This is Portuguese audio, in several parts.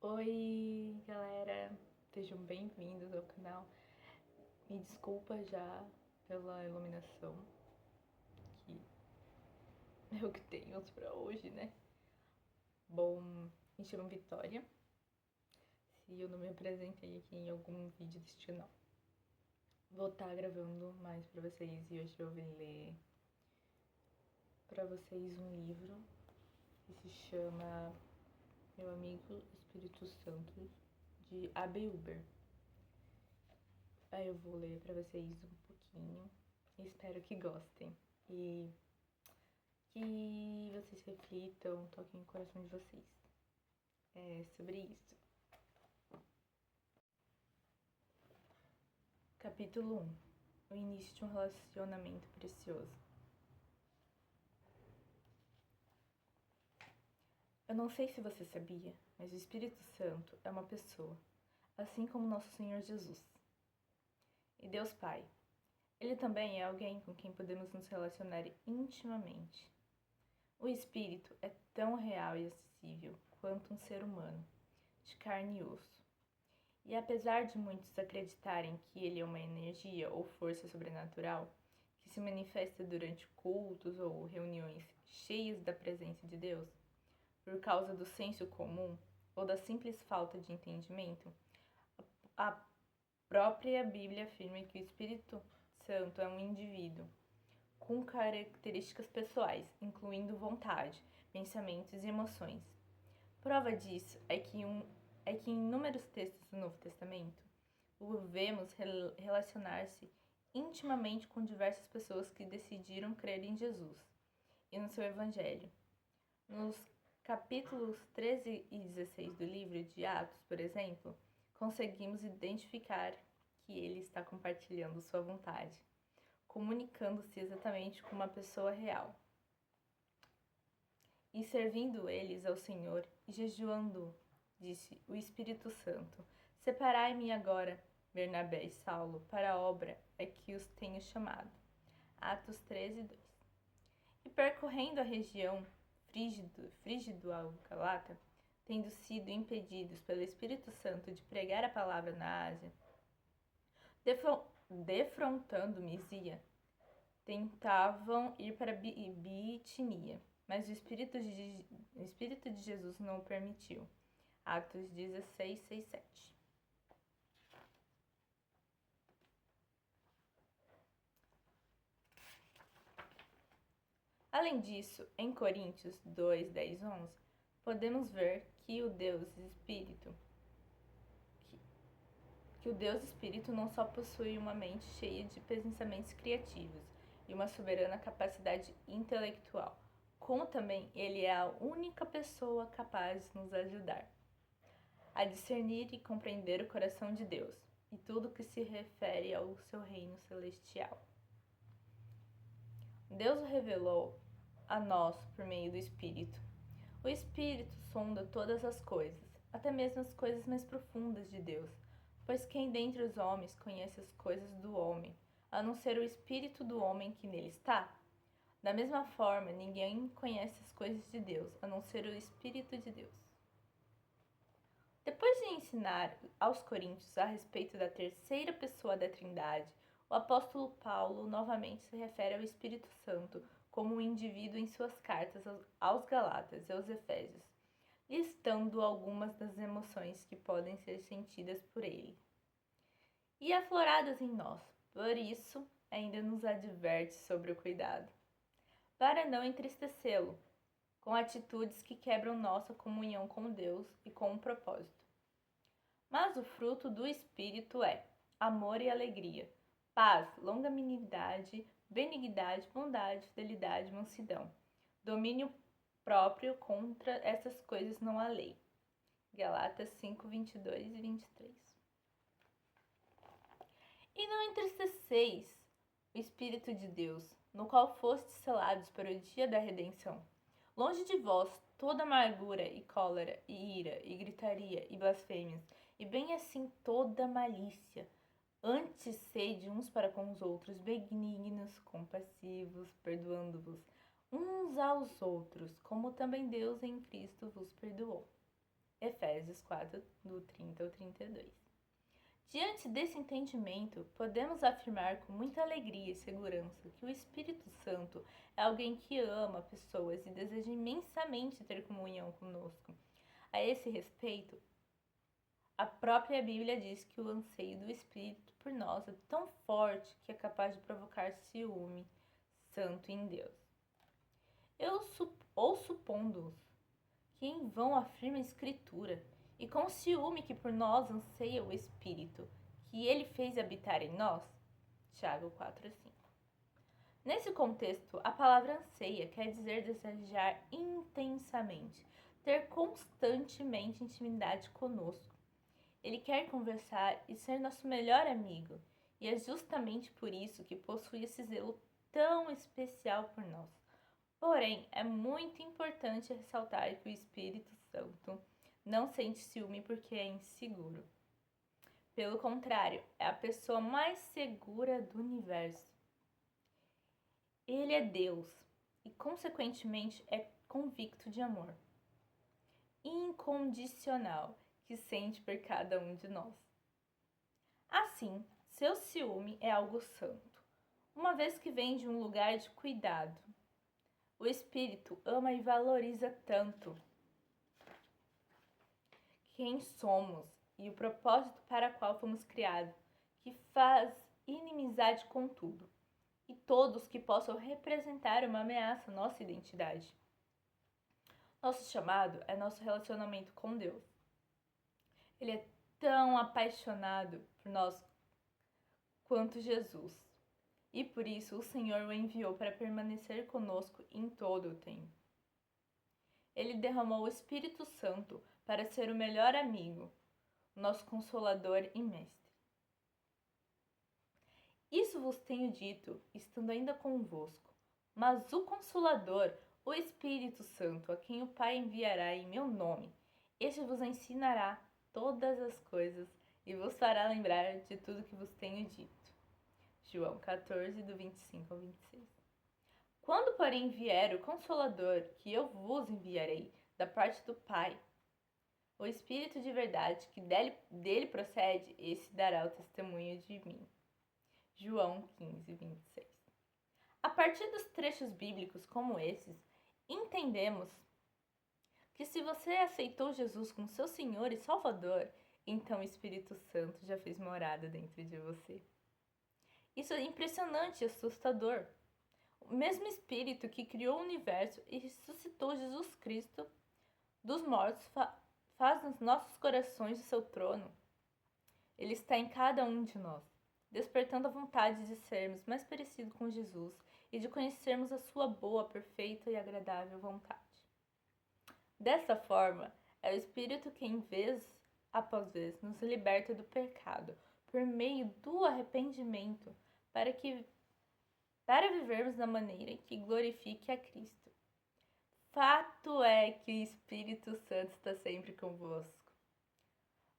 Oi, galera, sejam bem-vindos ao canal. Me desculpa já pela iluminação, que é o que temos pra hoje, né? Bom, me chamo Vitória, se eu não me apresentei aqui em algum vídeo deste canal. Vou estar gravando mais pra vocês e hoje eu vim ler pra vocês um livro que se chama Meu Amigo Espírito Santo, de A.B. Uber. Aí eu vou ler pra vocês um pouquinho e espero que gostem e que vocês reflitam, toquem o coração de vocês. É sobre isso. Capítulo 1. O início de um relacionamento precioso. Eu não sei se você sabia, mas o Espírito Santo é uma pessoa, assim como nosso Senhor Jesus. E Deus Pai. Ele também é alguém com quem podemos nos relacionar intimamente. O Espírito é tão real e acessível quanto um ser humano, de carne e osso. E apesar de muitos acreditarem que ele é uma energia ou força sobrenatural, que se manifesta durante cultos ou reuniões cheias da presença de Deus, por causa do senso comum ou da simples falta de entendimento, a própria Bíblia afirma que o Espírito Santo é um indivíduo com características pessoais, incluindo vontade, pensamentos e emoções. Prova disso é que em inúmeros textos do Novo Testamento, o vemos relacionar-se intimamente com diversas pessoas que decidiram crer em Jesus e no seu Evangelho. Nos capítulos 13 e 16 do livro de Atos, por exemplo, conseguimos identificar que ele está compartilhando sua vontade, comunicando-se exatamente com uma pessoa real. E servindo eles ao Senhor e jejuando, disse o Espírito Santo: Separai-me agora, Bernabé e Saulo, para a obra a que os tenho chamado. Atos 13, 2. E percorrendo a região frígido ao Galata, tendo sido impedidos pelo Espírito Santo de pregar a palavra na Ásia, defrontando Misia, tentavam ir para Bitinia, mas o Espírito de Jesus não o permitiu. Atos 16, 6, 7. Além disso, em Coríntios 2, 10, 11, podemos ver que o Deus Espírito não só possui uma mente cheia de pensamentos criativos e uma soberana capacidade intelectual, como também ele é a única pessoa capaz de nos ajudar a discernir e compreender o coração de Deus e tudo que se refere ao seu reino celestial. Deus o revelou a nós por meio do Espírito. O Espírito sonda todas as coisas, até mesmo as coisas mais profundas de Deus, pois quem dentre os homens conhece as coisas do homem, a não ser o espírito do homem que nele está? Da mesma forma, ninguém conhece as coisas de Deus, a não ser o Espírito de Deus. Depois de ensinar aos coríntios a respeito da terceira pessoa da Trindade, o apóstolo Paulo novamente se refere ao Espírito Santo como um indivíduo em suas cartas aos Galatas e aos Efésios, listando algumas das emoções que podem ser sentidas por ele e afloradas em nós. Por isso, ainda nos adverte sobre o cuidado, para não entristecê-lo com atitudes que quebram nossa comunhão com Deus e com o propósito. Mas o fruto do Espírito é amor e alegria, paz, longanimidade, benignidade, bondade, fidelidade, mansidão, domínio próprio. Contra essas coisas não há lei. Galatas 5, 22 e 23. E não entristeceis o Espírito de Deus, no qual fostes selados para o dia da redenção. Longe de vós toda amargura e cólera e ira e gritaria e blasfêmias, e bem assim toda malícia. Antes sede uns para com os outros benignos, compassivos, perdoando-vos uns aos outros, como também Deus em Cristo vos perdoou. Efésios Efésios 4, do 30 ao 32. Diante desse entendimento, podemos afirmar com muita alegria e segurança que o Espírito Santo é alguém que ama pessoas e deseja imensamente ter comunhão conosco. A esse respeito, a própria Bíblia diz que o anseio do Espírito por nós é tão forte que é capaz de provocar ciúme santo em Deus. Supondo-os que em vão afirma a Escritura, e com ciúme que por nós anseia o Espírito, que ele fez habitar em nós. Tiago 4:5. Nesse contexto, a palavra anseia quer dizer desejar intensamente, ter constantemente intimidade conosco. Ele quer conversar e ser nosso melhor amigo, e é justamente por isso que possui esse zelo tão especial por nós. Porém, é muito importante ressaltar que o Espírito Santo não sente ciúme porque é inseguro. Pelo contrário, é a pessoa mais segura do universo. Ele é Deus e, consequentemente, é convicto de amor incondicional que sente por cada um de nós. Assim, seu ciúme é algo santo, uma vez que vem de um lugar de cuidado. O Espírito ama e valoriza tanto quem somos e o propósito para o qual fomos criados, que faz inimizade com tudo e todos que possam representar uma ameaça à nossa identidade. Nosso chamado é nosso relacionamento com Deus. Ele é tão apaixonado por nós quanto Jesus, e por isso o Senhor o enviou para permanecer conosco em todo o tempo. Ele derramou o Espírito Santo para ser o melhor amigo, nosso consolador e mestre. Isso vos tenho dito, estando ainda convosco, mas o Consolador, o Espírito Santo, a quem o Pai enviará em meu nome, este vos ensinará todas as coisas e vos fará lembrar de tudo que vos tenho dito. João 14, do 25 ao 26. Quando, porém, vier o Consolador, que eu vos enviarei, da parte do Pai, o Espírito de verdade, que dele procede, esse dará o testemunho de mim. João 15, 26. A partir dos trechos bíblicos como esses, entendemos que se você aceitou Jesus como seu Senhor e Salvador, então o Espírito Santo já fez morada dentro de você. Isso é impressionante e assustador. O mesmo Espírito que criou o universo e ressuscitou Jesus Cristo dos mortos faz nos nossos corações o seu trono. Ele está em cada um de nós, despertando a vontade de sermos mais parecidos com Jesus e de conhecermos a sua boa, perfeita e agradável vontade. Dessa forma, é o Espírito quem, vez após vez, nos liberta do pecado, por meio do arrependimento, para vivermos da maneira que glorifique a Cristo. Fato é que o Espírito Santo está sempre convosco.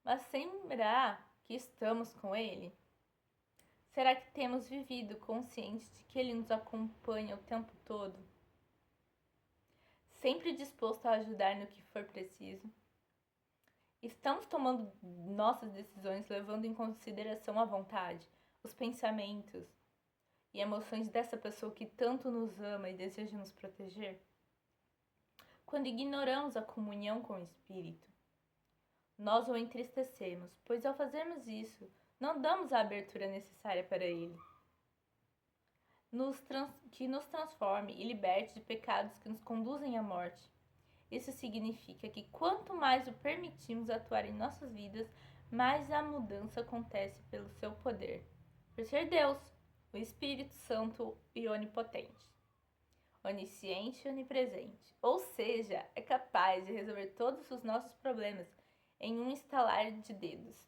Mas será que estamos com Ele? Será que temos vivido conscientes de que Ele nos acompanha o tempo todo? Sempre disposto a ajudar no que for preciso? Estamos tomando nossas decisões levando em consideração a vontade, os pensamentos e emoções dessa pessoa que tanto nos ama e deseja nos proteger? Quando ignoramos a comunhão com o Espírito, nós o entristecemos, pois ao fazermos isso, não damos a abertura necessária para Ele, que nos transforme e liberte de pecados que nos conduzem à morte. Isso significa que quanto mais o permitimos atuar em nossas vidas, mais a mudança acontece pelo seu poder, por ser Deus, o Espírito Santo e onipotente, onisciente e onipresente, ou seja, é capaz de resolver todos os nossos problemas em um estalar de dedos.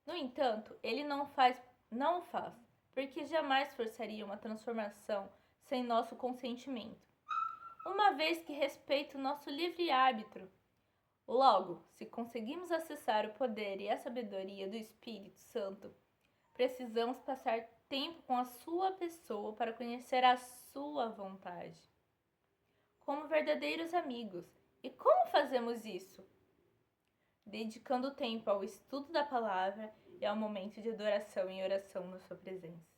No entanto, ele não o faz, porque jamais forçaria uma transformação sem nosso consentimento, uma vez que respeita o nosso livre-arbítrio. Logo, se conseguimos acessar o poder e a sabedoria do Espírito Santo, precisamos passar tempo com a sua pessoa para conhecer a sua vontade, como verdadeiros amigos. E como fazemos isso? dedicando tempo ao estudo da palavra e ao momento de adoração e oração na sua presença.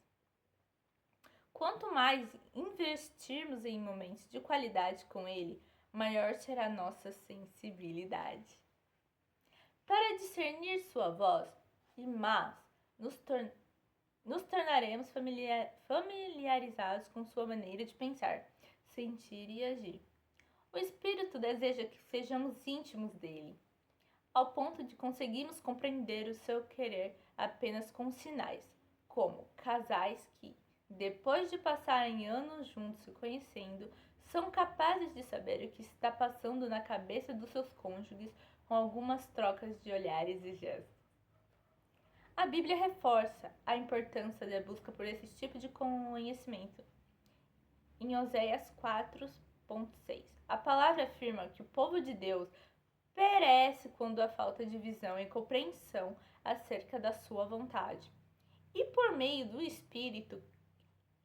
Quanto mais investirmos em momentos de qualidade com Ele, maior será a nossa sensibilidade. Para discernir sua voz, nos tornaremos familiarizados com sua maneira de pensar, sentir e agir. O Espírito deseja que sejamos íntimos dele, ao ponto de conseguirmos compreender o seu querer apenas com sinais, como casais que, depois de passarem anos juntos se conhecendo, são capazes de saber o que está passando na cabeça dos seus cônjuges com algumas trocas de olhares e gestos. A Bíblia reforça a importância da busca por esse tipo de conhecimento. Em Oséias 4:6, a palavra afirma que o povo de Deus perece quando há falta de visão e compreensão acerca da sua vontade. E por meio do Espírito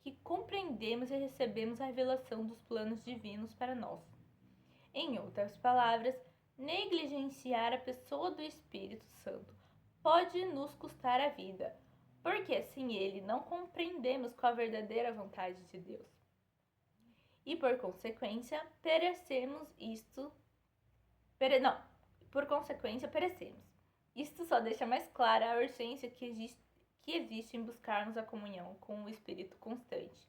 que compreendemos e recebemos a revelação dos planos divinos para nós. Em outras palavras, negligenciar a pessoa do Espírito Santo pode nos custar a vida, porque sem ele não compreendemos qual a verdadeira vontade de Deus. E por consequência, perecemos. Isto só deixa mais clara a urgência que existe em buscarmos a comunhão com o Espírito constante.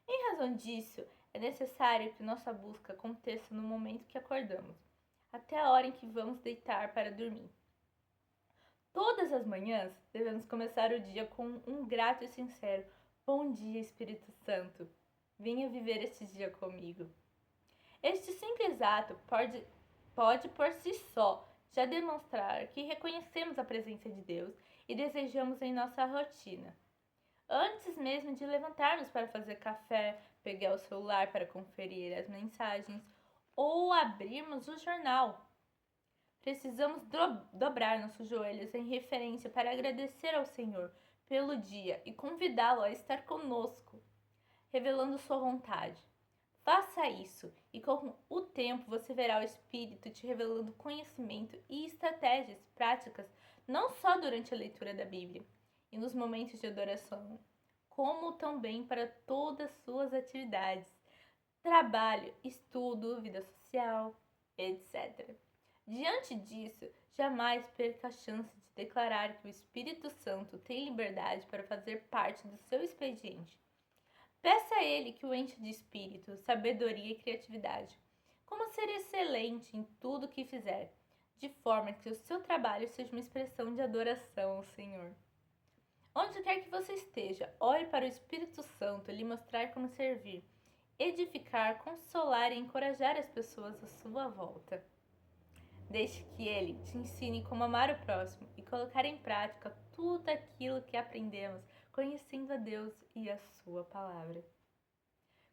Em razão disso, é necessário que nossa busca aconteça no momento que acordamos, até a hora em que vamos deitar para dormir. Todas as manhãs devemos começar o dia com um grato e sincero "Bom dia, Espírito Santo, venha viver este dia comigo". Este simples ato pode por si só já demonstrar que reconhecemos a presença de Deus e desejamos em nossa rotina. Antes mesmo de levantarmos para fazer café, pegar o celular para conferir as mensagens ou abrirmos o jornal, precisamos dobrar nossos joelhos em reverência para agradecer ao Senhor pelo dia e convidá-lo a estar conosco, revelando sua vontade. Faça isso e com o tempo você verá o Espírito te revelando conhecimento e estratégias práticas não só durante a leitura da Bíblia e nos momentos de adoração, como também para todas as suas atividades, trabalho, estudo, vida social, etc. Diante disso, jamais perca a chance de declarar que o Espírito Santo tem liberdade para fazer parte do seu expediente. Peça a Ele que o enche de espírito, sabedoria e criatividade, como ser excelente em tudo o que fizer, de forma que o seu trabalho seja uma expressão de adoração ao Senhor. Onde quer que você esteja, ore para o Espírito Santo lhe mostrar como servir, edificar, consolar e encorajar as pessoas à sua volta. Deixe que Ele te ensine como amar o próximo e colocar em prática tudo aquilo que aprendemos conhecendo a Deus e a sua palavra.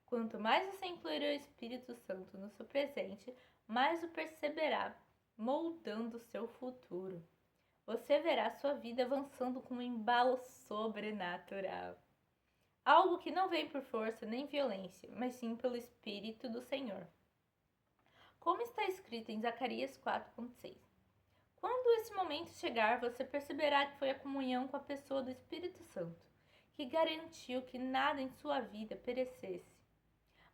Quanto mais você incluir o Espírito Santo no seu presente, mais o perceberá, moldando o seu futuro. Você verá sua vida avançando com um embalo sobrenatural. Algo que não vem por força nem violência, mas sim pelo Espírito do Senhor. Como está escrito em Zacarias 4:6. Quando esse momento chegar, você perceberá que foi a comunhão com a pessoa do Espírito Santo que garantiu que nada em sua vida perecesse,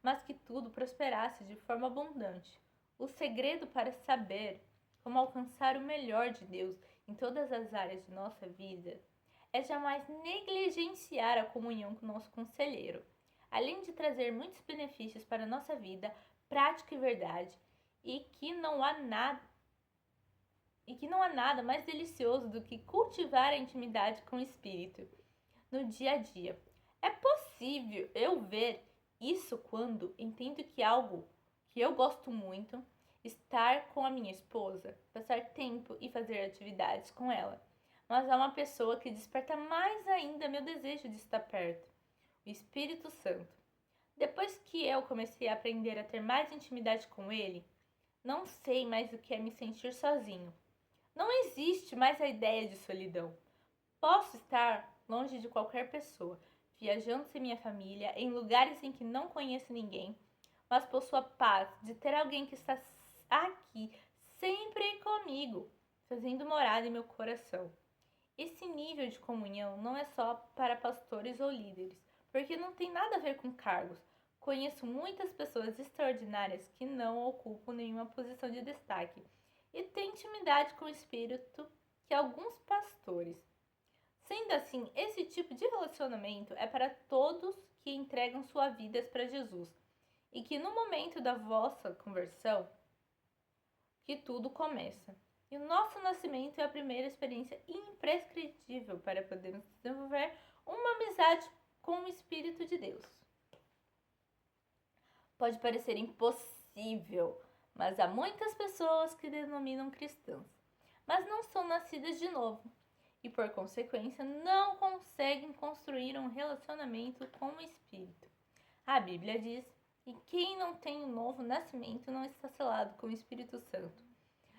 mas que tudo prosperasse de forma abundante. O segredo para saber como alcançar o melhor de Deus em todas as áreas de nossa vida é jamais negligenciar a comunhão com o nosso conselheiro, além de trazer muitos benefícios para a nossa vida, prática e verdade, e que não há nada mais delicioso do que cultivar a intimidade com o Espírito no dia a dia. É possível eu ver isso quando entendo que algo que eu gosto muito, estar com a minha esposa, passar tempo e fazer atividades com ela. Mas há uma pessoa que desperta mais ainda meu desejo de estar perto, o Espírito Santo. Depois que eu comecei a aprender a ter mais intimidade com ele, não sei mais o que é me sentir sozinho. Não existe mais a ideia de solidão. Posso estar longe de qualquer pessoa, viajando sem minha família, em lugares em que não conheço ninguém, mas possuo a paz de ter alguém que está aqui, sempre comigo, fazendo morada em meu coração. Esse nível de comunhão não é só para pastores ou líderes, porque não tem nada a ver com cargos. Conheço muitas pessoas extraordinárias que não ocupam nenhuma posição de destaque e têm intimidade com o Espírito que alguns pastores. Sendo assim, esse tipo de relacionamento é para todos que entregam suas vidas para Jesus e que no momento da vossa conversão que tudo começa. E o nosso nascimento é a primeira experiência imprescritível para podermos desenvolver uma amizade com o Espírito de Deus. Pode parecer impossível, mas há muitas pessoas que denominam cristãs, mas não são nascidas de novo e, por consequência, não conseguem construir um relacionamento com o Espírito. A Bíblia diz que quem não tem o novo nascimento não está selado com o Espírito Santo,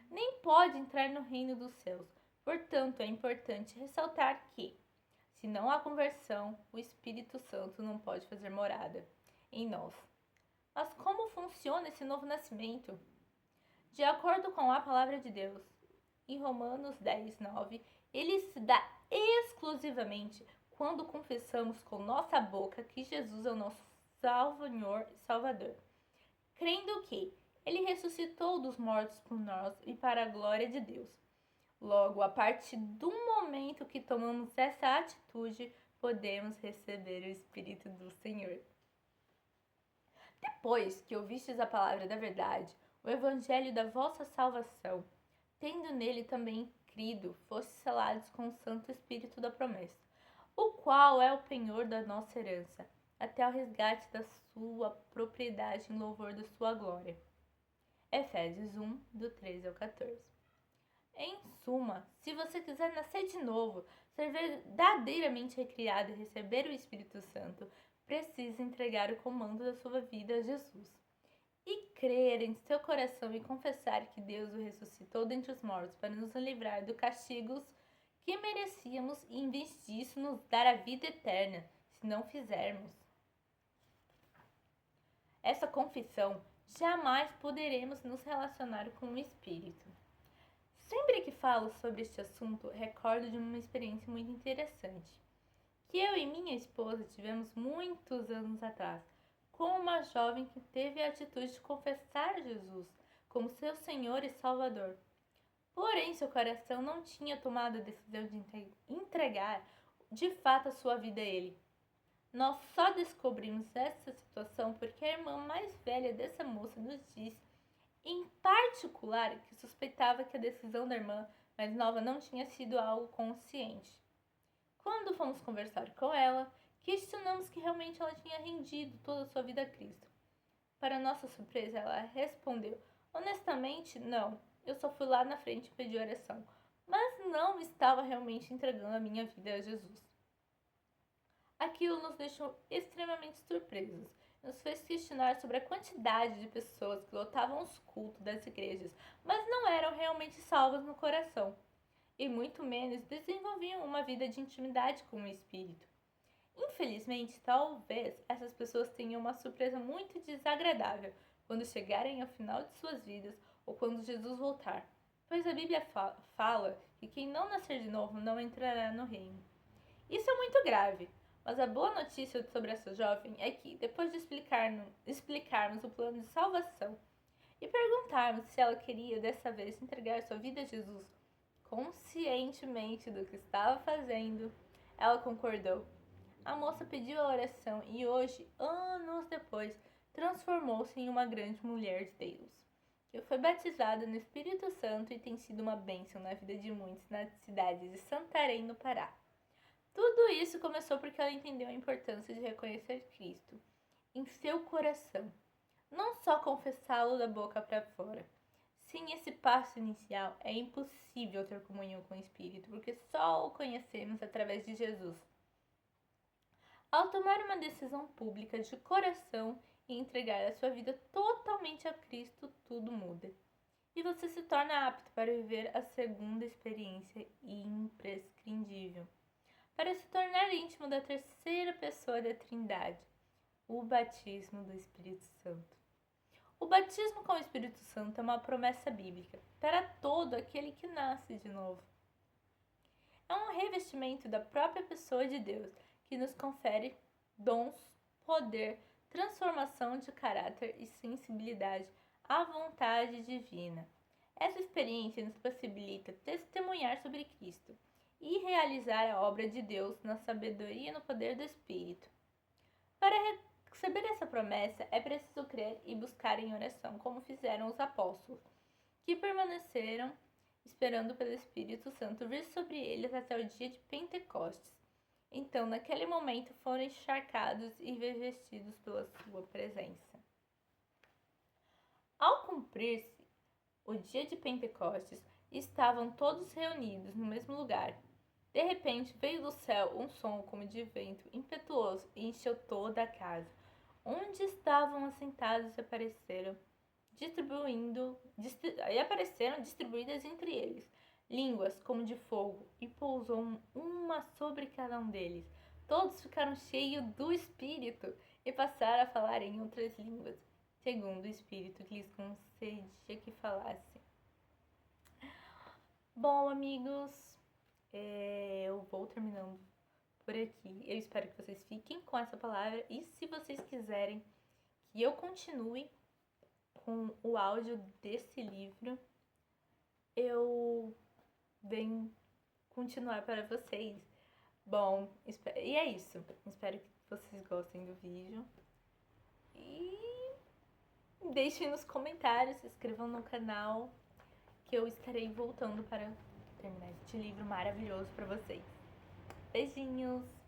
nem pode entrar no reino dos céus. Portanto, é importante ressaltar que, se não há conversão, o Espírito Santo não pode fazer morada em nós. Mas como funciona esse novo nascimento? De acordo com a palavra de Deus, em Romanos 10:9, ele se dá exclusivamente quando confessamos com nossa boca que Jesus é o nosso Senhor e Salvador, crendo que ele ressuscitou dos mortos por nós e para a glória de Deus. Logo, a partir do momento que tomamos essa atitude, podemos receber o Espírito do Senhor. Depois que ouvistes a palavra da verdade, o evangelho da vossa salvação, tendo nele também crido, fostes selados com o Santo Espírito da promessa, o qual é o penhor da nossa herança, até o resgate da sua propriedade em louvor da sua glória. Efésios 1, do 13 ao 14. Em suma, se você quiser nascer de novo, ser verdadeiramente recriado e receber o Espírito Santo, precisa entregar o comando da sua vida a Jesus. E crer em seu coração e confessar que Deus o ressuscitou dentre os mortos para nos livrar dos castigos que merecíamos e, em vez disso, nos dar a vida eterna, se não fizermos essa confissão, jamais poderemos nos relacionar com o Espírito. Sempre que falo sobre este assunto, recordo de uma experiência muito interessante, que eu e minha esposa tivemos muitos anos atrás, com uma jovem que teve a atitude de confessar Jesus como seu Senhor e Salvador. Porém, seu coração não tinha tomado a decisão de entregar de fato a sua vida a Ele. Nós só descobrimos essa situação porque a irmã mais velha dessa moça nos disse, em particular, que suspeitava que a decisão da irmã mais nova não tinha sido algo consciente. Quando fomos conversar com ela, questionamos que realmente ela tinha rendido toda a sua vida a Cristo. Para nossa surpresa, ela respondeu, honestamente, não, eu só fui lá na frente e pedi oração, mas não estava realmente entregando a minha vida a Jesus. Aquilo nos deixou extremamente surpresos. Nos fez questionar sobre a quantidade de pessoas que lotavam os cultos das igrejas, mas não eram realmente salvas no coração, e muito menos desenvolviam uma vida de intimidade com o Espírito. Infelizmente, talvez essas pessoas tenham uma surpresa muito desagradável quando chegarem ao final de suas vidas ou quando Jesus voltar, pois a Bíblia fala que quem não nascer de novo não entrará no reino. Isso é muito grave. Mas a boa notícia sobre essa jovem é que, depois de explicarmos o plano de salvação e perguntarmos se ela queria dessa vez entregar sua vida a Jesus conscientemente do que estava fazendo, ela concordou. A moça pediu a oração e hoje, anos depois, transformou-se em uma grande mulher de Deus, que foi batizada no Espírito Santo e tem sido uma bênção na vida de muitos na cidade de Santarém, no Pará. Tudo isso começou porque ela entendeu a importância de reconhecer Cristo em seu coração, não só confessá-lo da boca para fora. Sem esse passo inicial, é impossível ter comunhão com o Espírito, porque só o conhecemos através de Jesus. Ao tomar uma decisão pública de coração e entregar a sua vida totalmente a Cristo, tudo muda. E você se torna apto para viver a segunda experiência imprescindível, para se tornar íntimo da terceira pessoa da Trindade, o batismo do Espírito Santo. O batismo com o Espírito Santo é uma promessa bíblica para todo aquele que nasce de novo. É um revestimento da própria pessoa de Deus que nos confere dons, poder, transformação de caráter e sensibilidade à vontade divina. Essa experiência nos possibilita testemunhar sobre Cristo e realizar a obra de Deus na sabedoria e no poder do Espírito. Para receber essa promessa, é preciso crer e buscar em oração, como fizeram os apóstolos, que permaneceram esperando pelo Espírito Santo vir sobre eles até o dia de Pentecostes. Então, naquele momento, foram encharcados e revestidos pela sua presença. Ao cumprir-se o dia de Pentecostes, estavam todos reunidos no mesmo lugar. De repente, veio do céu um som como de vento impetuoso e encheu toda a casa. Onde estavam assentados apareceram distribuídas entre eles línguas como de fogo, e pousou uma sobre cada um deles. Todos ficaram cheios do Espírito e passaram a falar em outras línguas, segundo o Espírito que lhes concedia que falassem. Bom, amigos, eu vou terminando por aqui. Eu espero que vocês fiquem com essa palavra, e se vocês quiserem que eu continue com o áudio desse livro, eu venho continuar para vocês. Bom, e é isso. Espero que vocês gostem do vídeo. E deixem nos comentários, se inscrevam no canal, que eu estarei voltando para terminar este livro maravilhoso para vocês. Beijinhos!